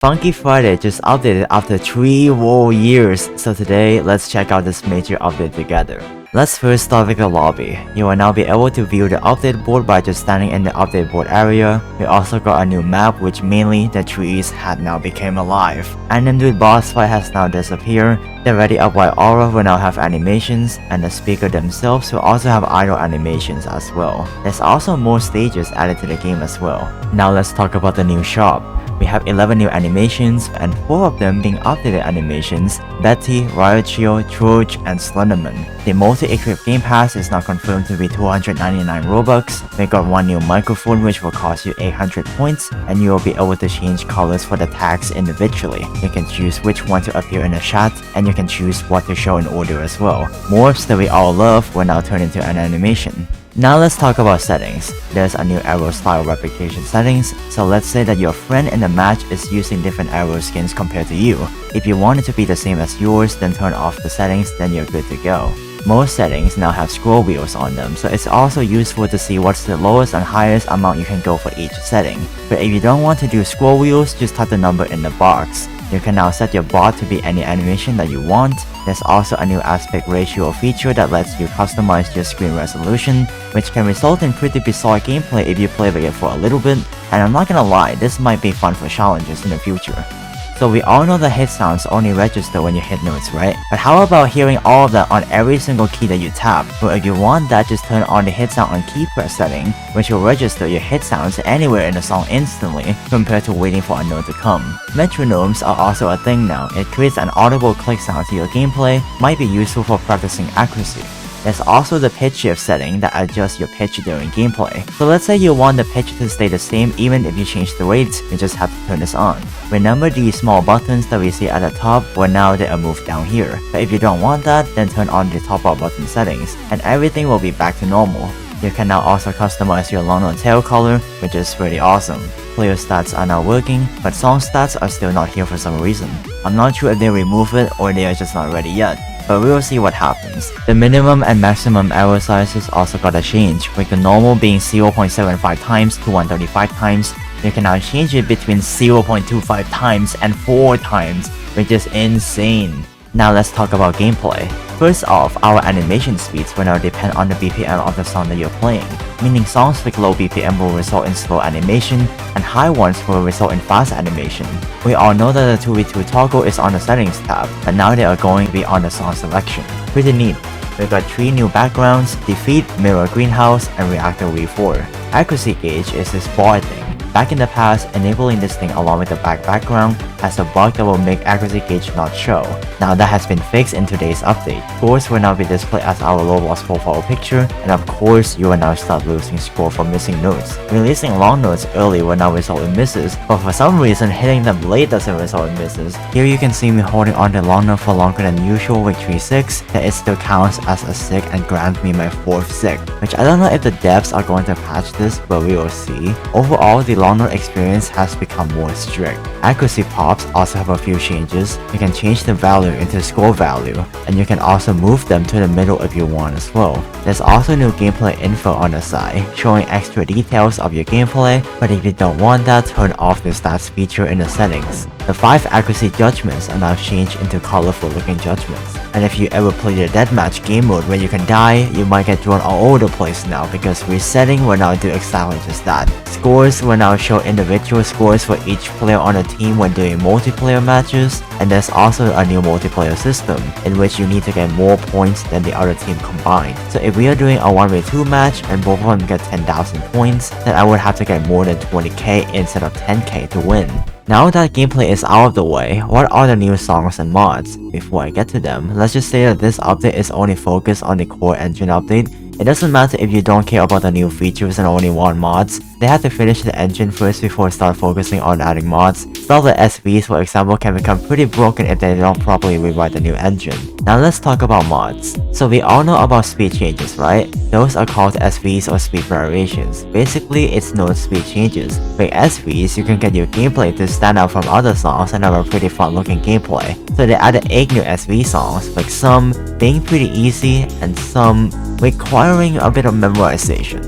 Funky Friday just updated after 3 whole years, so today let's check out this major update together. Let's first start with the lobby. You will now be able to view the update board by just standing in the update board area. We also got a new map which mainly the trees had now become alive. Animdude boss fight has now disappeared. The Ready Up White Aura will now have animations, and the speaker themselves will also have idle animations as well. There's also more stages added to the game as well. Now let's talk about the new shop. We have 11 new animations, and 4 of them being updated animations: Betty, Riot Shield, Troge, and Slenderman. The multi-equip game pass is now confirmed to be 299 Robux. We got 1 new microphone which will cost you 800 points, and you will be able to change colors for the tags individually. You can choose which one to appear in the chat, and you can choose what to show in order as well. Morphs that we all love will now turn into an animation. Now let's talk about settings. There's a new arrow style replication settings, so let's say that your friend in the match is using different arrow skins compared to you. If you want it to be the same as yours, then turn off the settings, then you're good to go. Most settings now have scroll wheels on them, so it's also useful to see what's the lowest and highest amount you can go for each setting. But if you don't want to do scroll wheels, just type the number in the box. You can now set your bot to be any animation that you want. There's also a new aspect ratio feature that lets you customize your screen resolution, which can result in pretty bizarre gameplay if you play with it for a little bit, and I'm not gonna lie, this might be fun for challenges in the future. So we all know the hit sounds only register when you hit notes, right? But how about hearing all of that on every single key that you tap? Well, if you want that, just turn on the hit sound on key press setting, which will register your hit sounds anywhere in the song instantly, compared to waiting for a note to come. Metronomes are also a thing now. It creates an audible click sound to your gameplay, might be useful for practicing accuracy. There's also the pitch shift setting that adjusts your pitch during gameplay. So let's say you want the pitch to stay the same even if you change the rates, you just have to turn this on. Remember these small buttons that we see at the top? Well, now they are moved down here. But if you don't want that, then turn on the top up button settings, and everything will be back to normal. You can now also customize your long note tail color, which is pretty awesome. Player stats are now working, but song stats are still not here for some reason. I'm not sure if they remove it or they are just not ready yet, but we will see what happens. The minimum and maximum arrow sizes also got a change, with the normal being 0.75 times to 135 times. You can now change it between 0.25 times and 4 times, which is insane. Now let's talk about gameplay. First off, our animation speeds will now depend on the BPM of the song that you're playing, meaning songs with low BPM will result in slow animation, and high ones will result in fast animation. We all know that the 2v2 toggle is on the settings tab, but now they are going to be on the song selection. Pretty neat. We got 3 new backgrounds: Defeat, Mirror Greenhouse, and Reactor V4. Accuracy Gauge is this bar thing. Back in the past, enabling this thing along with the background has a bug that will make accuracy gauge not show. Now that has been fixed in today's update. Scores will now be displayed as our low loss profile picture, and of course, you will now start losing score for missing notes. Releasing long notes early will now result in misses, but for some reason, hitting them late doesn't result in misses. Here you can see me holding on the long note for longer than usual with 3-6, that it still counts as a 6 and grants me my 4th 6, which I don't know if the devs are going to patch this, but we will see. Overall, the long note experience has become more strict. Accuracy pops also have a few changes. You can change the value into score value, and you can also move them to the middle if you want as well. There's also new gameplay info on the side, showing extra details of your gameplay, but if you don't want that, turn off the stats feature in the settings. The 5 accuracy judgments are now changed into colorful looking judgments. And if you ever play the deathmatch game mode where you can die, you might get drawn all over the place now, because resetting will now do exactly just that. Scores will now show individual scores for each player on the team when doing multiplayer matches, and there's also a new multiplayer system in which you need to get more points than the other team combined. So if we are doing a 1v2 match and both of them get 10,000 points, then I would have to get more than 20k instead of 10k to win. Now that gameplay is out of the way, what are the new songs and mods? Before I get to them, let's just say that this update is only focused on the core engine update. It doesn't matter if you don't care about the new features and only want mods. They have to finish the engine first before start focusing on adding mods. Stuff like SVs, for example, can become pretty broken if they don't properly rewrite the new engine. Now let's talk about mods. So we all know about speed changes, right? Those are called SVs or speed variations. Basically, it's note speed changes. With SVs, you can get your gameplay to stand out from other songs and have a pretty fun looking gameplay. So they added 8 new SV songs, with some being pretty easy and some requiring a bit of memorization.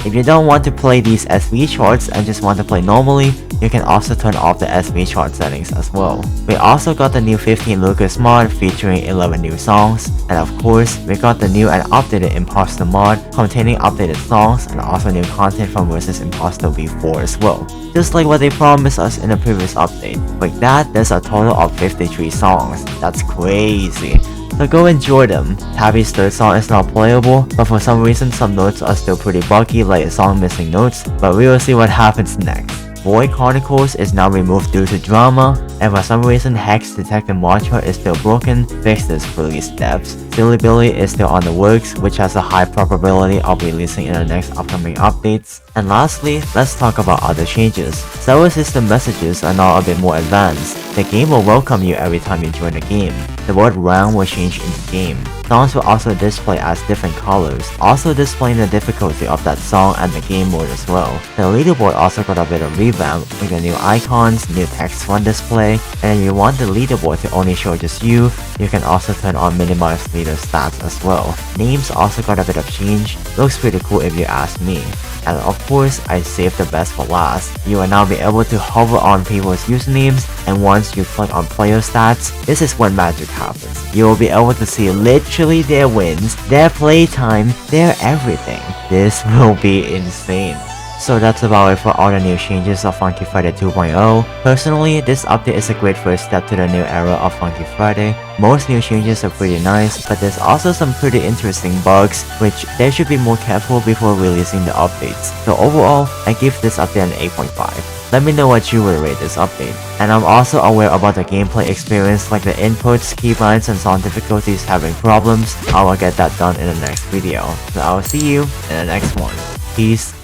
If you don't want to play these SV charts and just want to play normally, you can also turn off the SV chart settings as well. We also got the new 15 Lucas mod featuring 11 new songs, and of course, we got the new and updated Imposter mod containing updated songs and also new content from Versus Imposter V4 as well, just like what they promised us in the previous update. With that, there's a total of 53 songs. That's crazy. So go enjoy them. Tabby's third song is not playable, but for some reason some notes are still pretty buggy, like a song missing notes, but we will see what happens next. Void Chronicles is now removed due to drama, and for some reason Hex Detective Mantra is still broken, fix this release steps. Silly Billy is still on the works, which has a high probability of releasing in the next upcoming updates. And lastly, let's talk about other changes. Server system messages are now a bit more advanced. The game will welcome you every time you join the game. The word round will change into game. Songs will also display as different colors, also displaying the difficulty of that song and the game mode as well. The leaderboard also got a bit of revamp with the new icons, new text font display, and if you want the leaderboard to only show just you can also turn on minimize leader stats as well. Names also got a bit of change, looks pretty cool if you ask me. And of course, I saved the best for last. You will now be able to hover on people's usernames, and once you click on player stats, this is when magic happens. You will be able to see literally their wins, their playtime, their everything. This will be insane. So that's about it for all the new changes of Funky Friday 2.0. Personally, this update is a great first step to the new era of Funky Friday. Most new changes are pretty nice, but there's also some pretty interesting bugs, which they should be more careful before releasing the updates. So overall, I give this update an 8.5. Let me know what you would rate this update. And I'm also aware about the gameplay experience, like the inputs, keybinds, and sound difficulties having problems. I will get that done in the next video. So I will see you in the next one. Peace.